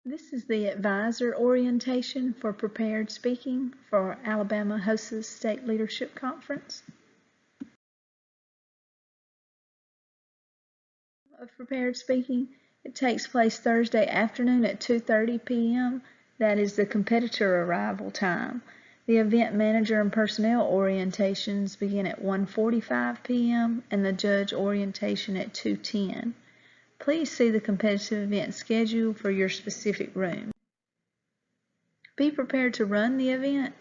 This is the advisor orientation for prepared speaking for Alabama HOSA State Leadership Conference. Of prepared speaking, it takes place Thursday afternoon at 2:30 p.m. That is the competitor arrival time. The event manager and personnel orientations begin at 1:45 p.m. and the judge orientation at 2:10. Please see the competitive event schedule for your specific room. Be prepared to run the event.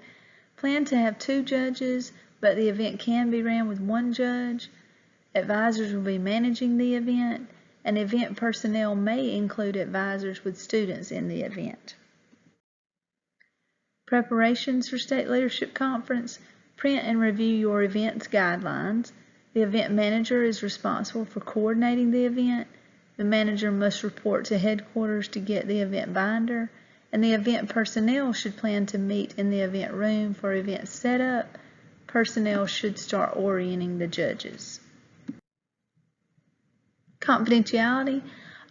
Plan to have 2 judges, but the event can be ran with 1 judge. Advisors will be managing the event, and event personnel may include advisors with students in the event. Preparations for State Leadership Conference. Print and review your event's guidelines. The event manager is responsible for coordinating the event. The manager must report to headquarters to get the event binder, and the event personnel should plan to meet in the event room for event setup. Personnel should start orienting the judges. Confidentiality.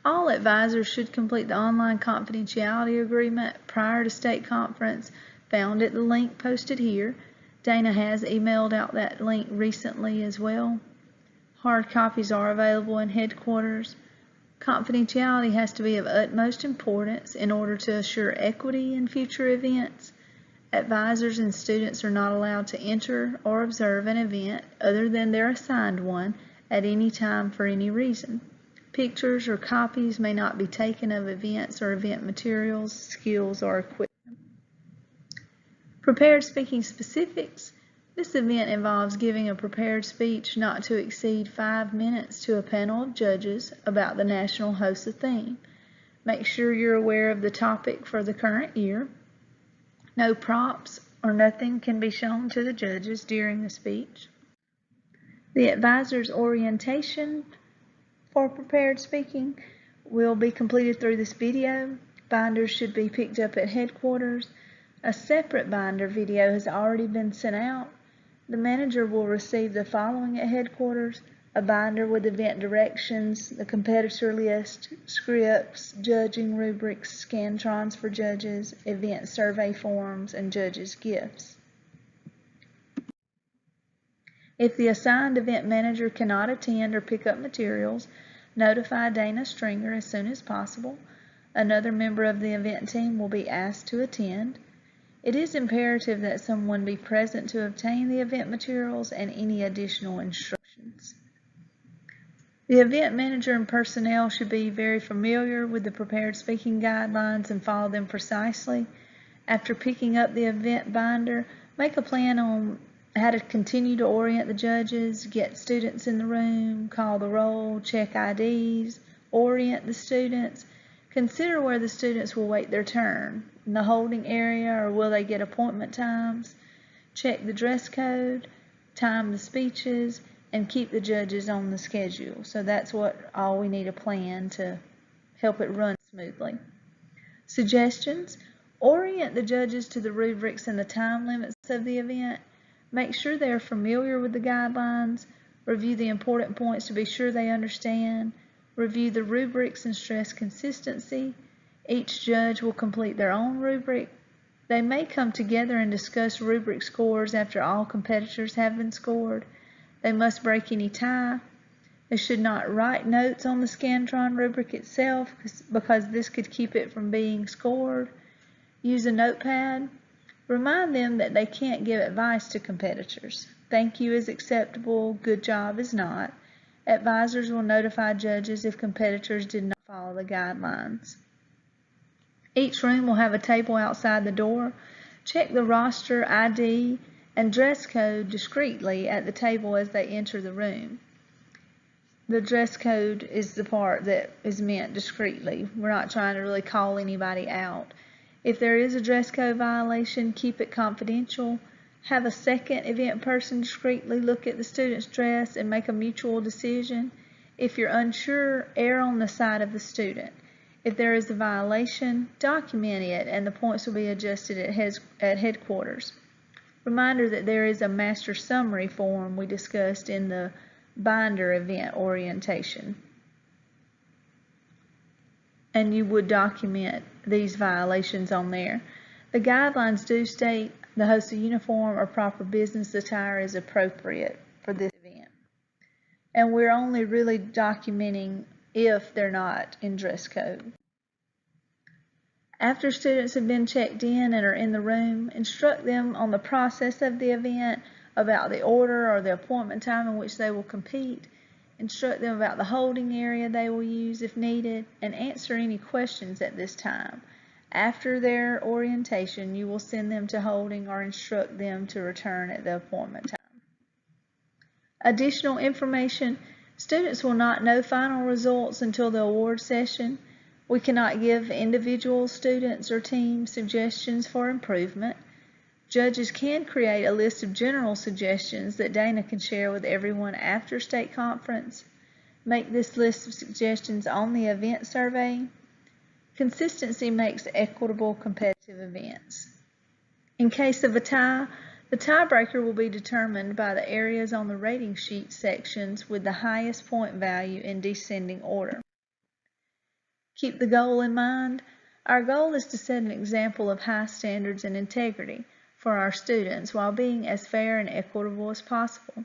All advisors should complete the online confidentiality agreement prior to state conference, found at the link posted here. Dana has emailed out that link recently as well. Hard copies are available in headquarters. Confidentiality has to be of utmost importance in order to assure equity in future events. Advisors and students are not allowed to enter or observe an event other than their assigned one at any time for any reason. Pictures or copies may not be taken of events or event materials, skills, or equipment. Prepared speaking specifics. This event involves giving a prepared speech not to exceed 5 minutes to a panel of judges about the National HOSA theme. Make sure you're aware of the topic for the current year. No props or nothing can be shown to the judges during the speech. The advisor's orientation for prepared speaking will be completed through this video. Binders should be picked up at headquarters. A separate binder video has already been sent out. The manager will receive the following at headquarters: a binder with event directions, the competitor list, scripts, judging rubrics, scantrons for judges, event survey forms, and judges' gifts. If the assigned event manager cannot attend or pick up materials, notify Dana Stringer as soon as possible. Another member of the event team will be asked to attend. It is imperative that someone be present to obtain the event materials and any additional instructions. The event manager and personnel should be very familiar with the prepared speaking guidelines and follow them precisely. After picking up the event binder, make a plan on how to continue to orient the judges, get students in the room, call the roll, check IDs, orient the students. Consider where the students will wait their turn, in the holding area, or will they get appointment times. Check the dress code, time the speeches, and keep the judges on the schedule. So that's all we need to plan to help it run smoothly. Suggestions: orient the judges to the rubrics and the time limits of the event. Make sure they are familiar with the guidelines. Review the important points to be sure they understand. Review the rubrics and stress consistency. Each judge will complete their own rubric. They may come together and discuss rubric scores after all competitors have been scored. They must break any tie. They should not write notes on the Scantron rubric itself because this could keep it from being scored. Use a notepad. Remind them that they can't give advice to competitors. Thank you is acceptable, good job is not. Advisors will notify judges if competitors did not follow the guidelines. Each room will have a table outside the door. Check the roster, ID, and dress code discreetly at the table as they enter the room. The dress code is the part that is meant discreetly. We're not trying to really call anybody out. If there is a dress code violation, keep it confidential. Have a second event person discreetly look at the student's dress and make a mutual decision. If you're unsure, err on the side of the student. If there is a violation, document it and the points will be adjusted at headquarters. Reminder that there is a master summary form we discussed in the binder event orientation. and you would document these violations on there. The guidelines do state the host's uniform or proper business attire is appropriate for this event. And we're only really documenting if they're not in dress code. After students have been checked in and are in the room, instruct them on the process of the event, about the order or the appointment time in which they will compete, instruct them about the holding area they will use if needed, and answer any questions at this time. After their orientation, you will send them to holding or instruct them to return at the appointment time. Additional information: students will not know final results until the award session. We cannot give individual students or teams suggestions for improvement. Judges can create a list of general suggestions that Dana can share with everyone after state conference. Make this list of suggestions on the event survey. Consistency makes equitable competitive events. In case of a tie, the tiebreaker will be determined by the areas on the rating sheet sections with the highest point value in descending order. Keep the goal in mind. Our goal is to set an example of high standards and integrity for our students while being as fair and equitable as possible.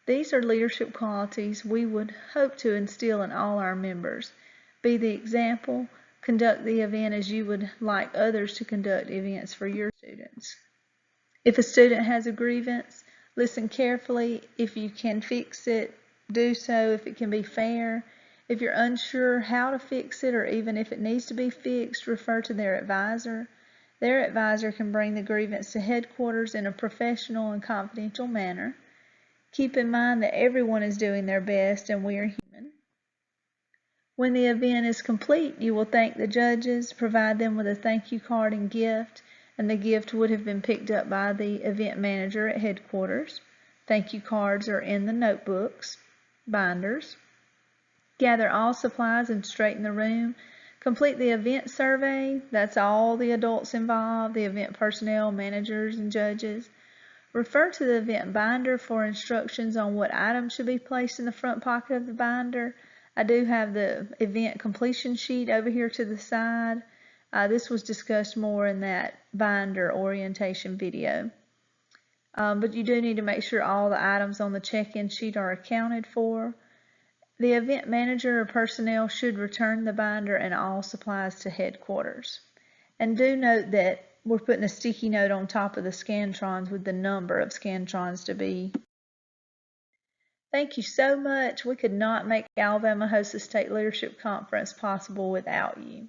These are leadership qualities we would hope to instill in all our members. Be the example, conduct the event as you would like others to conduct events for your students. If a student has a grievance, listen carefully. If you can fix it, do so if it can be fair. If you're unsure how to fix it or even if it needs to be fixed, refer to their advisor. Their advisor can bring the grievance to headquarters in a professional and confidential manner. Keep in mind that everyone is doing their best and we are human. When the event is complete, you will thank the judges, provide them with a thank you card and gift, and the gift would have been picked up by the event manager at headquarters. Thank you cards are in the notebooks, binders. Gather all supplies and straighten the room. Complete the event survey. That's all the adults involved, the event personnel, managers, and judges. Refer to the event binder for instructions on what items should be placed in the front pocket of the binder. I do have the event completion sheet over here to the side. This was discussed more in that binder orientation video. But you do need to make sure all the items on the check-in sheet are accounted for. The event manager or personnel should return the binder and all supplies to headquarters. And do note that we're putting a sticky note on top of the Scantrons with the number of Scantrons to be. Thank you so much. We could not make Alabama host the State Leadership Conference possible without you.